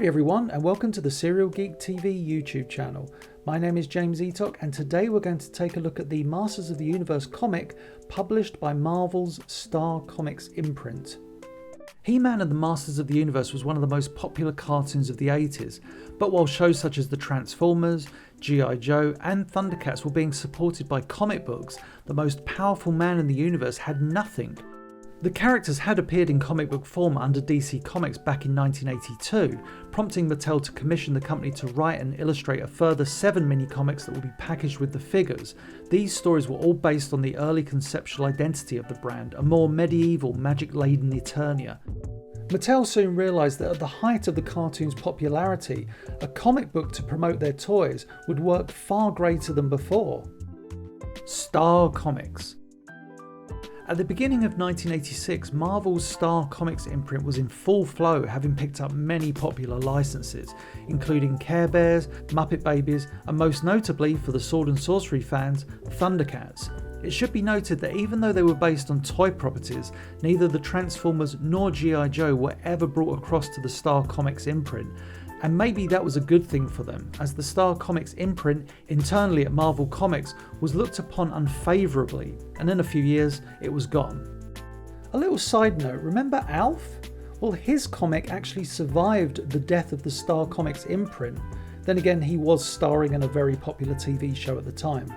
Howdy everyone, and welcome to the Serial Geek TV YouTube channel. My name is James Eatock, and today we're going to take a look at the Masters of the Universe comic published by Marvel's Star Comics imprint. He-Man and the Masters of the Universe was one of the most popular cartoons of the 80s, but while shows such as the Transformers, G.I. Joe and Thundercats were being supported by comic books, the most powerful man in the universe had nothing. The characters had appeared in comic book form under DC Comics back in 1982, prompting Mattel to commission the company to write and illustrate a further 7 mini-comics that will be packaged with the figures. These stories were all based on the early conceptual identity of the brand, a more medieval, magic-laden Eternia. Mattel soon realised that at the height of the cartoon's popularity, a comic book to promote their toys would work far greater than before. Star Comics. At the beginning of 1986, Marvel's Star Comics imprint was in full flow, having picked up many popular licenses, including Care Bears, Muppet Babies, and most notably, for the sword and sorcery fans, Thundercats. It should be noted that even though they were based on toy properties, neither the Transformers nor G.I. Joe were ever brought across to the Star Comics imprint. And maybe that was a good thing for them, as the Star Comics imprint internally at Marvel Comics was looked upon unfavourably, and in a few years it was gone. A little side note, remember Alf? Well, his comic actually survived the death of the Star Comics imprint. Then again, he was starring in a very popular TV show at the time.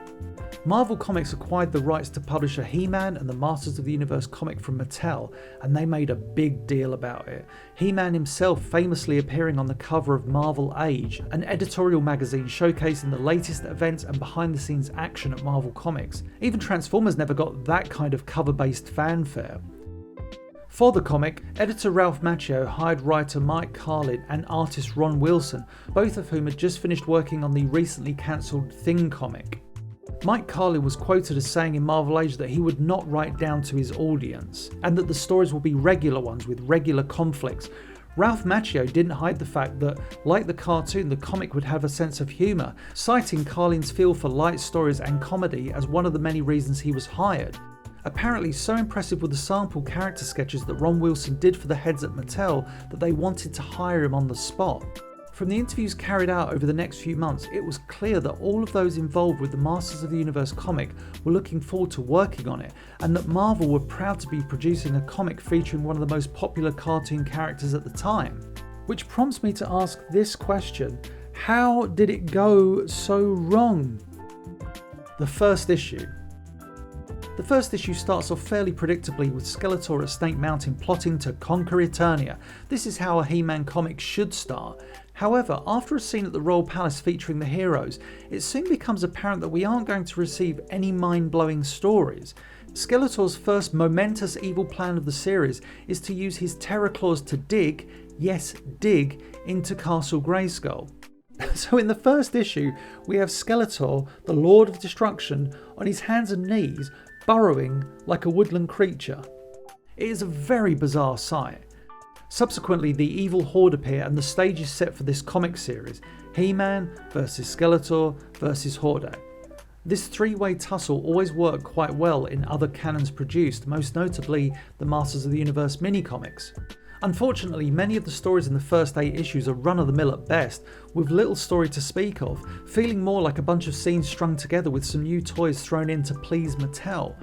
Marvel Comics acquired the rights to publish a He-Man and the Masters of the Universe comic from Mattel, and they made a big deal about it. He-Man himself famously appearing on the cover of Marvel Age, an editorial magazine showcasing the latest events and behind-the-scenes action at Marvel Comics. Even Transformers never got that kind of cover-based fanfare. For the comic, editor Ralph Macchio hired writer Mike Carlin and artist Ron Wilson, both of whom had just finished working on the recently cancelled Thing comic. Mike Carlin was quoted as saying in Marvel Age that he would not write down to his audience, and that the stories will be regular ones with regular conflicts. Ralph Macchio didn't hide the fact that, like the cartoon, the comic would have a sense of humour, citing Carlin's feel for light stories and comedy as one of the many reasons he was hired. Apparently so impressive were the sample character sketches that Ron Wilson did for the heads at Mattel that they wanted to hire him on the spot. From the interviews carried out over the next few months, it was clear that all of those involved with the Masters of the Universe comic were looking forward to working on it, and that Marvel were proud to be producing a comic featuring one of the most popular cartoon characters at the time. Which prompts me to ask this question: how did it go so wrong? The first issue. The first issue starts off fairly predictably with Skeletor at Snake Mountain plotting to conquer Eternia. This is how a He-Man comic should start. However, after a scene at the Royal Palace featuring the heroes, it soon becomes apparent that we aren't going to receive any mind-blowing stories. Skeletor's first momentous evil plan of the series is to use his terror claws to dig, yes dig, into Castle Grayskull. So in the first issue, we have Skeletor, the Lord of Destruction, on his hands and knees, burrowing like a woodland creature. It is a very bizarre sight. Subsequently, the evil Horde appear and the stage is set for this comic series: He-Man versus Skeletor versus Horde. This three-way tussle always worked quite well in other canons produced, most notably the Masters of the Universe mini-comics. Unfortunately, many of the stories in the first 8 issues are run-of-the-mill at best, with little story to speak of, feeling more like a bunch of scenes strung together with some new toys thrown in to please Mattel.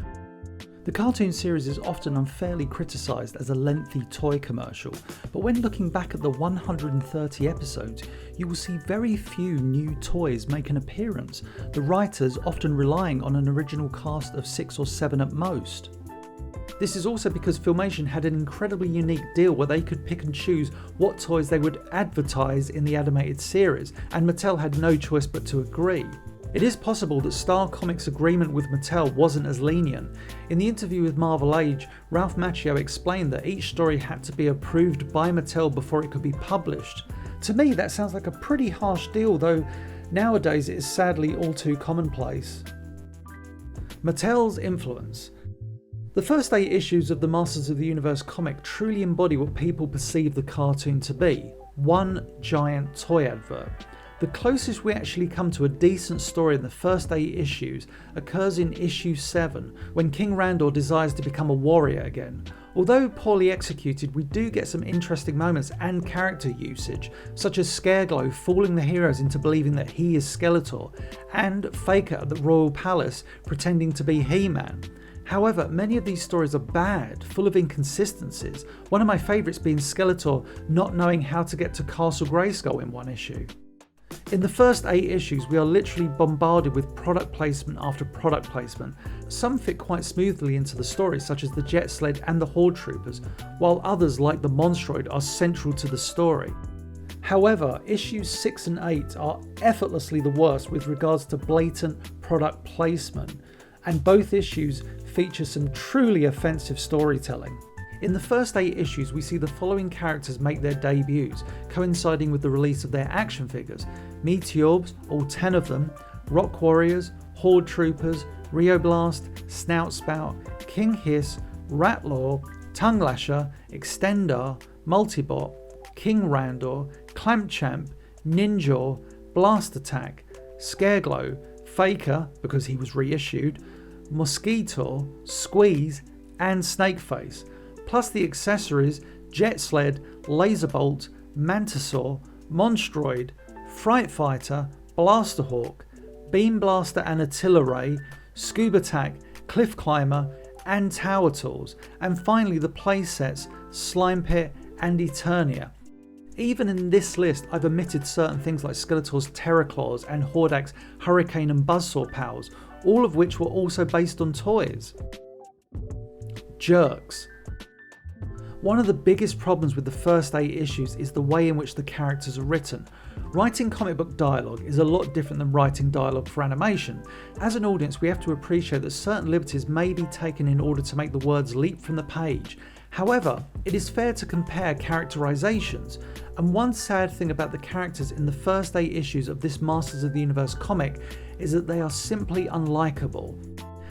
The cartoon series is often unfairly criticised as a lengthy toy commercial, but when looking back at the 130 episodes, you will see very few new toys make an appearance, the writers often relying on an original cast of 6 or 7 at most. This is also because Filmation had an incredibly unique deal where they could pick and choose what toys they would advertise in the animated series, and Mattel had no choice but to agree. It is possible that Star Comics' agreement with Mattel wasn't as lenient. In the interview with Marvel Age, Ralph Macchio explained that each story had to be approved by Mattel before it could be published. To me, that sounds like a pretty harsh deal, though nowadays it is sadly all too commonplace. Mattel's influence. The first 8 issues of the Masters of the Universe comic truly embody what people perceive the cartoon to be: one giant toy advert. The closest we actually come to a decent story in the first 8 issues occurs in issue 7, when King Randor desires to become a warrior again. Although poorly executed, we do get some interesting moments and character usage, such as Scareglow fooling the heroes into believing that he is Skeletor, and Faker at the Royal Palace pretending to be He-Man. However, many of these stories are bad, full of inconsistencies, one of my favourites being Skeletor not knowing how to get to Castle Grayskull in one issue. In the first 8 issues, we are literally bombarded with product placement after product placement. Some fit quite smoothly into the story, such as the Jet Sled and the Horde Troopers, while others, like the Monstroid, are central to the story. However, issues 6 and 8 are effortlessly the worst with regards to blatant product placement, and both issues feature some truly offensive storytelling. In the first 8 issues, we see the following characters make their debuts, coinciding with the release of their action figures: Meteorbs, all 10 of them, Rock Warriors, Horde Troopers, Rio Blast, Snout Spout, King Hiss, Ratlaw, Tongue Lasher, Extendar, Multibot, King Randor, Clamp Champ, Ninjaw, Blast Attack, Scareglow, Faker, because he was reissued, Mosquito, Squeeze, and Snakeface, plus the accessories Jet Sled, Laserbolt, Mantisaur, Monstroid, Fright Fighter, Blasterhawk, Beam Blaster and Attila Ray, Scuba Attack, Cliff Climber, and Tower Tools, and finally the playsets Slime Pit and Eternia. Even in this list, I've omitted certain things like Skeletor's Terror Claws and Hordak's Hurricane and Buzzsaw powers, all of which were also based on toys. Jerks. One of the biggest problems with the first 8 issues is the way in which the characters are written. Writing comic book dialogue is a lot different than writing dialogue for animation. As an audience, we have to appreciate that certain liberties may be taken in order to make the words leap from the page. However, it is fair to compare characterizations, and one sad thing about the characters in the first 8 issues of this Masters of the Universe comic is that they are simply unlikable.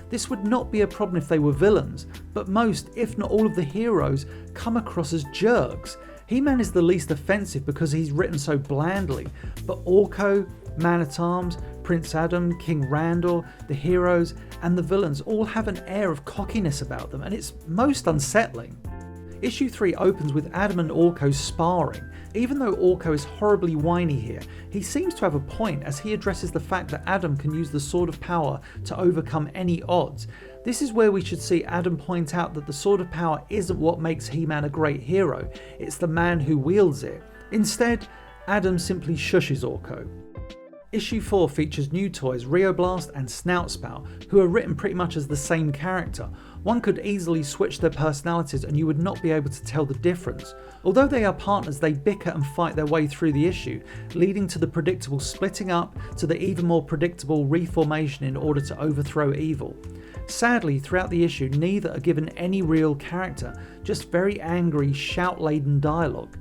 This would not be a problem if they were villains, but most, if not all of the heroes, come across as jerks. He-Man is the least offensive because he's written so blandly, but Orko, Man-at-Arms, Prince Adam, King Randor, the heroes, and the villains all have an air of cockiness about them, and it's most unsettling. Issue 3 opens with Adam and Orko sparring. Even though Orko is horribly whiny here, he seems to have a point as he addresses the fact that Adam can use the Sword of Power to overcome any odds. This is where we should see Adam point out that the Sword of Power isn't what makes He-Man a great hero, it's the man who wields it. Instead, Adam simply shushes Orko. Issue 4 features new toys Rio Blast and Snout Spout, who are written pretty much as the same character. One could easily switch their personalities and you would not be able to tell the difference. Although they are partners, they bicker and fight their way through the issue, leading to the predictable splitting up to the even more predictable reformation in order to overthrow evil. Sadly, throughout the issue, neither are given any real character, just very angry, shout-laden dialogue.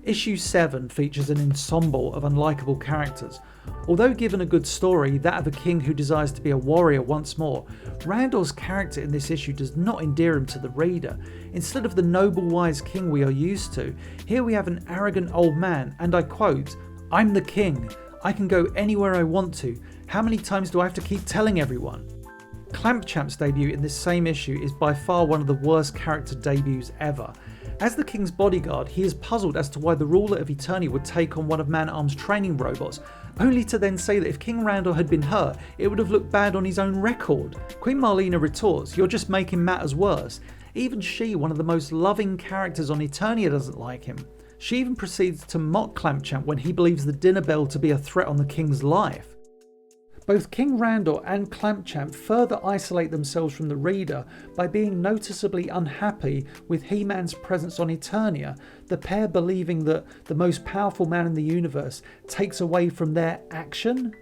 Issue 7 features an ensemble of unlikable characters. Although given a good story, that of a king who desires to be a warrior once more, Randor's character in this issue does not endear him to the reader. Instead of the noble wise king we are used to, here we have an arrogant old man, and I quote, "I'm the king. I can go anywhere I want to. How many times do I have to keep telling everyone?" Clamp Champ's debut in this same issue is by far one of the worst character debuts ever. As the king's bodyguard, he is puzzled as to why the ruler of Eternia would take on one of Man-at-Arm's training robots, only to then say that if King Randor had been hurt, it would have looked bad on his own record. Queen Marlena retorts, "You're just making matters worse." Even she, one of the most loving characters on Eternia, doesn't like him. She even proceeds to mock Clamp Champ when he believes the dinner bell to be a threat on the king's life. Both King Randor and Clamp Champ further isolate themselves from the reader by being noticeably unhappy with He-Man's presence on Eternia, the pair believing that the most powerful man in the universe takes away from their action.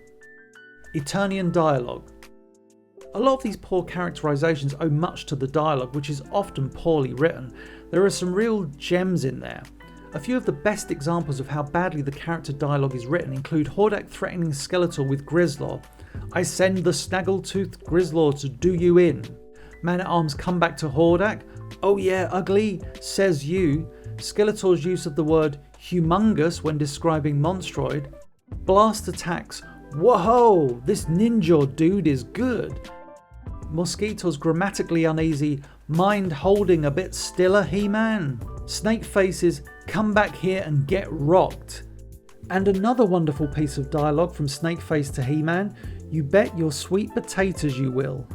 Eternian dialogue. A lot of these poor characterizations owe much to the dialogue, which is often poorly written. There are some real gems in there. A few of the best examples of how badly the character dialogue is written include Hordak threatening Skeletor with Grislaw. "I send the snaggle-toothed Grislaw to do you in." Man-at-Arms come back to Hordak. "Oh yeah, ugly, says you." Skeletor's use of the word humongous when describing Monstroid. blast attacks, whoa, this ninja dude is good. Mosquito's grammatically uneasy, mind holding a bit stiller, He-Man. Snakeface's come back here and get rocked. And another wonderful piece of dialogue from Snakeface to He-Man, you bet your sweet potatoes you will.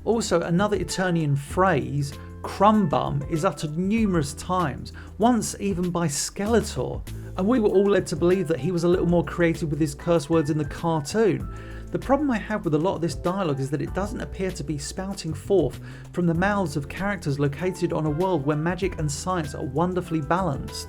Also, another Eternian phrase, crumb bum, is uttered numerous times, once even by Skeletor, and we were all led to believe that he was a little more creative with his curse words in the cartoon. The problem I have with a lot of this dialogue is that it doesn't appear to be spouting forth from the mouths of characters located on a world where magic and science are wonderfully balanced.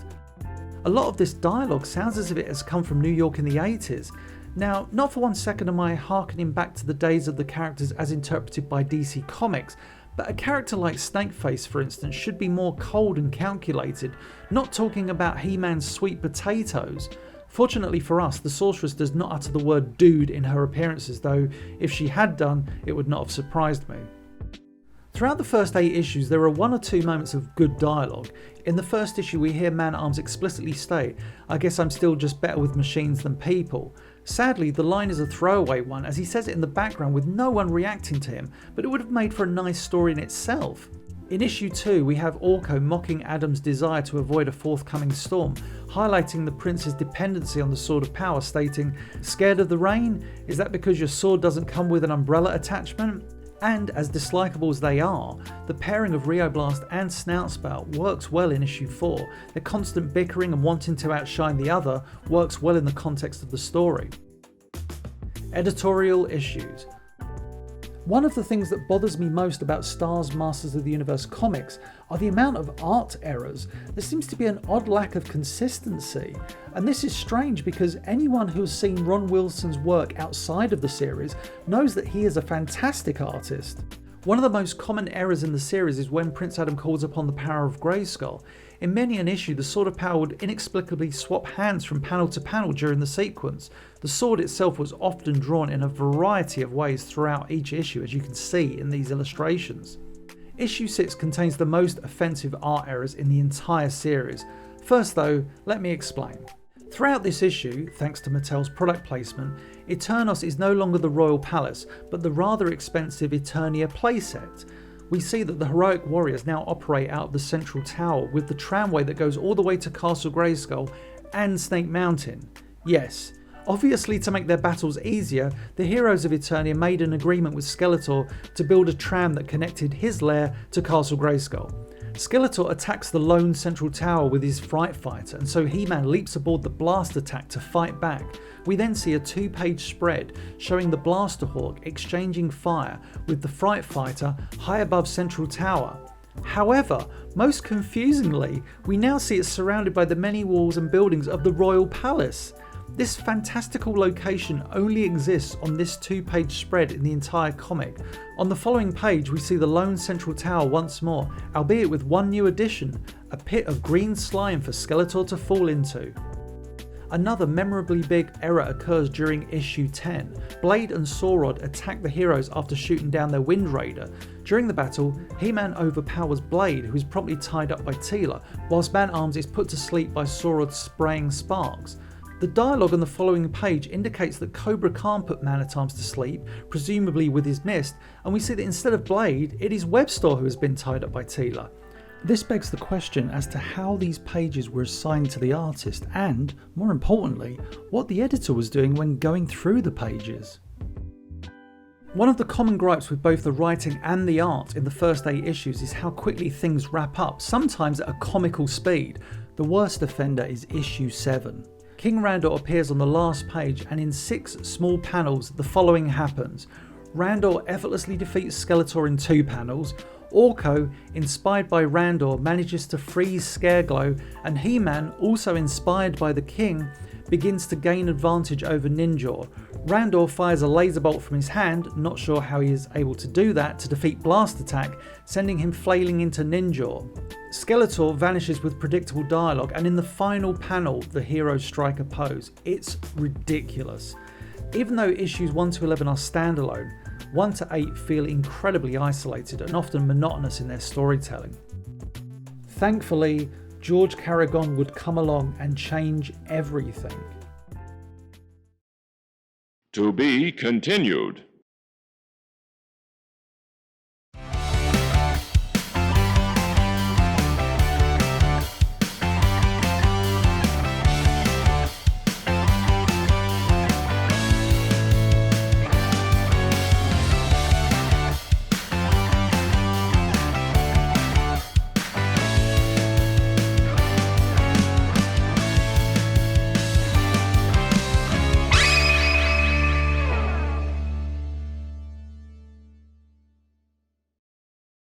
A lot of this dialogue sounds as if it has come from New York in the 80s. Now, not for one second am I harkening back to the days of the characters as interpreted by DC Comics, but a character like Snakeface, for instance, should be more cold and calculated, not talking about He-Man's sweet potatoes. Fortunately for us, the sorceress does not utter the word dude in her appearances, though if she had done, it would not have surprised me. Throughout the first 8 issues, there are 1 or 2 moments of good dialogue. In the first issue, we hear Man-at-Arms explicitly state, "I guess I'm still just better with machines than people." Sadly, the line is a throwaway one, as he says it in the background with no one reacting to him, but it would have made for a nice story in itself. In issue 2, we have Orko mocking Adam's desire to avoid a forthcoming storm, highlighting the prince's dependency on the Sword of Power, stating, "Scared of the rain? Is that because your sword doesn't come with an umbrella attachment?" And as dislikable as they are, the pairing of Rio Blast and Snoutspout works well in issue 4. Their constant bickering and wanting to outshine the other works well in the context of the story. Editorial issues. One of the things that bothers me most about Star's Masters of the Universe comics are the amount of art errors. There seems to be an odd lack of consistency, and this is strange because anyone who has seen Ron Wilson's work outside of the series knows that he is a fantastic artist. One of the most common errors in the series is when Prince Adam calls upon the power of Grayskull. In many an issue, the Sword of Power would inexplicably swap hands from panel to panel during the sequence. The sword itself was often drawn in a variety of ways throughout each issue, as you can see in these illustrations. Issue 6 contains the most offensive art errors in the entire series. First though, let me explain. Throughout this issue, thanks to Mattel's product placement, Eternos is no longer the Royal Palace, but the rather expensive Eternia playset. We see that the heroic warriors now operate out of the central tower with the tramway that goes all the way to Castle Grayskull and Snake Mountain. Yes, obviously to make their battles easier, the heroes of Eternia made an agreement with Skeletor to build a tram that connected his lair to Castle Grayskull. Skeletor attacks the lone central tower with his Fright Fighter, and so He-Man leaps aboard the blast attack to fight back. We then see a 2-page spread showing the Blaster Hawk exchanging fire with the Fright Fighter high above central tower. However, most confusingly, we now see it surrounded by the many walls and buildings of the Royal Palace. This fantastical location only exists on this 2-page spread in the entire comic. On the following page we see the lone central tower once more, albeit with one new addition, a pit of green slime for Skeletor to fall into. Another memorably big error occurs during issue 10. Blade and Saurod attack the heroes after shooting down their Wind Raider. During the battle, He-Man overpowers Blade, who is promptly tied up by Teela, whilst Man-at-Arms is put to sleep by Saurod spraying sparks. The dialogue on the following page indicates that Cobra Khan put Man-at-Arms to sleep, presumably with his mist, and we see that instead of Blade, it is Webstor who has been tied up by Teela. This begs the question as to how these pages were assigned to the artist and, more importantly, what the editor was doing when going through the pages. One of the common gripes with both the writing and the art in the first 8 issues is how quickly things wrap up, sometimes at a comical speed. The worst offender is issue 7. King Randor appears on the last page, and in 6 small panels the following happens. Randor effortlessly defeats Skeletor in 2 panels, Orko, inspired by Randor, manages to freeze Scareglow, and He-Man, also inspired by the King, begins to gain advantage over Ninjor. Randor fires a laser bolt from his hand, not sure how he is able to do that, to defeat Blast Attack, sending him flailing into Ninjor. Skeletor vanishes with predictable dialogue, and in the final panel the heroes strike a pose. It's ridiculous. Even though issues 1 to 11 are standalone, 1 to 8 feel incredibly isolated and often monotonous in their storytelling. Thankfully, George Caragon would come along and change everything. To be continued.